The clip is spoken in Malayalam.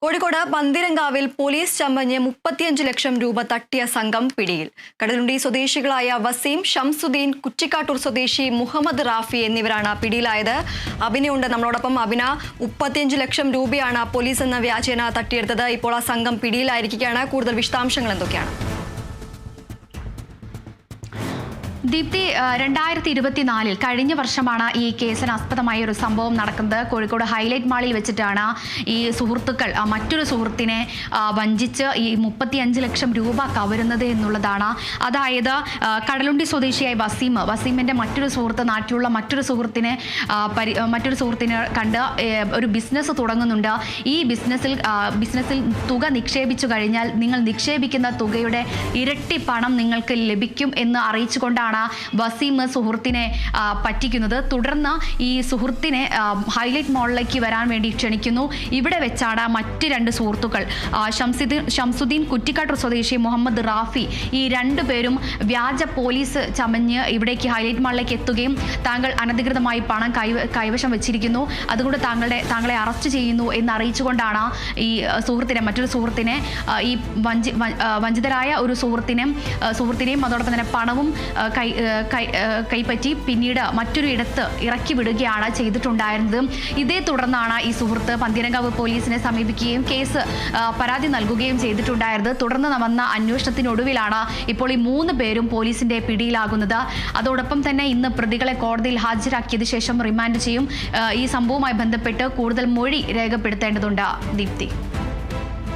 കോഴിക്കോട് പന്തിരങ്കാവിൽ പോലീസ് ചമഞ്ഞ് 35 ലക്ഷം രൂപ തട്ടിയ സംഘം പിടിയിൽ. കടലുണ്ടി സ്വദേശികളായ വസീം, ഷംസുദ്ദീൻ, കുറ്റിക്കാട്ടൂർ സ്വദേശി മുഹമ്മദ് റാഫി എന്നിവരാണ് പിടിയിലായത്. അഭിനയുണ്ട് നമ്മളോടൊപ്പം. അഭിന, 35 ലക്ഷം രൂപയാണ് പോലീസ് എന്ന വ്യാജേന തട്ടിയെടുത്തത്. ഇപ്പോൾ ആ സംഘം പിടിയിലായിരിക്കുകയാണ്. കൂടുതൽ വിശദാംശങ്ങൾ എന്തൊക്കെയാണ്? ദീപ്തി, 2024 കഴിഞ്ഞ വർഷമാണ് ഈ കേസിന് ആസ്പദമായ ഒരു സംഭവം നടക്കുന്നത്. കോഴിക്കോട് ഹൈലൈറ്റ് മാളിൽ വെച്ചിട്ടാണ് ഈ സുഹൃത്തുക്കൾ മറ്റൊരു സുഹൃത്തിനെ വഞ്ചിച്ച് ഈ 35 ലക്ഷം രൂപ കവരുന്നത് എന്നുള്ളതാണ്. അതായത് കടലുണ്ടി സ്വദേശിയായ വസീമിൻ്റെ മറ്റൊരു സുഹൃത്ത്, നാട്ടിലുള്ള മറ്റൊരു സുഹൃത്തിനെ കണ്ട് ഒരു ബിസിനസ് തുടങ്ങുന്നുണ്ട്. ഈ ബിസിനസ്സിൽ തുക നിക്ഷേപിച്ചു കഴിഞ്ഞാൽ നിങ്ങൾ നിക്ഷേപിക്കുന്ന തുകയുടെ ഇരട്ടി പണം നിങ്ങൾക്ക് ലഭിക്കും എന്ന് അറിയിച്ചുകൊണ്ടാണ് വസീം സുഹൃത്തിനെ പറ്റിക്കുന്നത്. തുടർന്ന് ഈ സുഹൃത്തിനെ ഹൈലൈറ്റ് മാളിലേക്ക് വരാൻ വേണ്ടി ക്ഷണിക്കുന്നു. ഇവിടെ വെച്ചാണ് മറ്റ് രണ്ട് സുഹൃത്തുക്കൾ, ഷംസുദ്ദീൻ, കുറ്റിക്കാട്ടൂർ സ്വദേശി മുഹമ്മദ് റാഫി, ഈ രണ്ടുപേരും വ്യാജ പോലീസ് ചമഞ്ഞ് ഇവിടേക്ക് ഹൈലൈറ്റ് മാളിലേക്ക് എത്തുകയും താങ്കൾ അനധികൃതമായി പണം കൈവശം വെച്ചിരിക്കുന്നു, അതുകൊണ്ട് താങ്കളെ അറസ്റ്റ് ചെയ്യുന്നു എന്ന് അറിയിച്ചുകൊണ്ടാണ് ഈ മറ്റൊരു സുഹൃത്തിനെ, ഈ വഞ്ചിതരായ ഒരു സുഹൃത്തിനെയും അതോടൊപ്പം തന്നെ പണവും കൈപ്പറ്റി പിന്നീട് മറ്റൊരു ഇടത്ത് ഇറക്കി വിടുകയാണ് ചെയ്തിട്ടുണ്ടായിരുന്നത്. ഇതേ തുടർന്നാണ് ഈ സുഹൃത്ത് പന്തിരങ്കാവ് പോലീസിനെ സമീപിക്കുകയും പരാതി നൽകുകയും ചെയ്തിട്ടുണ്ടായിരുന്നത്. തുടർന്ന് വന്ന അന്വേഷണത്തിനൊടുവിലാണ് ഇപ്പോൾ ഈ 3 പേരും പോലീസിന്റെ പിടിയിലാകുന്നത്. അതോടൊപ്പം തന്നെ ഇന്ന് പ്രതികളെ കോടതിയിൽ ഹാജരാക്കിയത് ശേഷം റിമാൻഡ് ചെയ്യും. ഈ സംഭവവുമായി ബന്ധപ്പെട്ട് കൂടുതൽ മൊഴി രേഖപ്പെടുത്തേണ്ടതുണ്ട്. ദീപ്തി.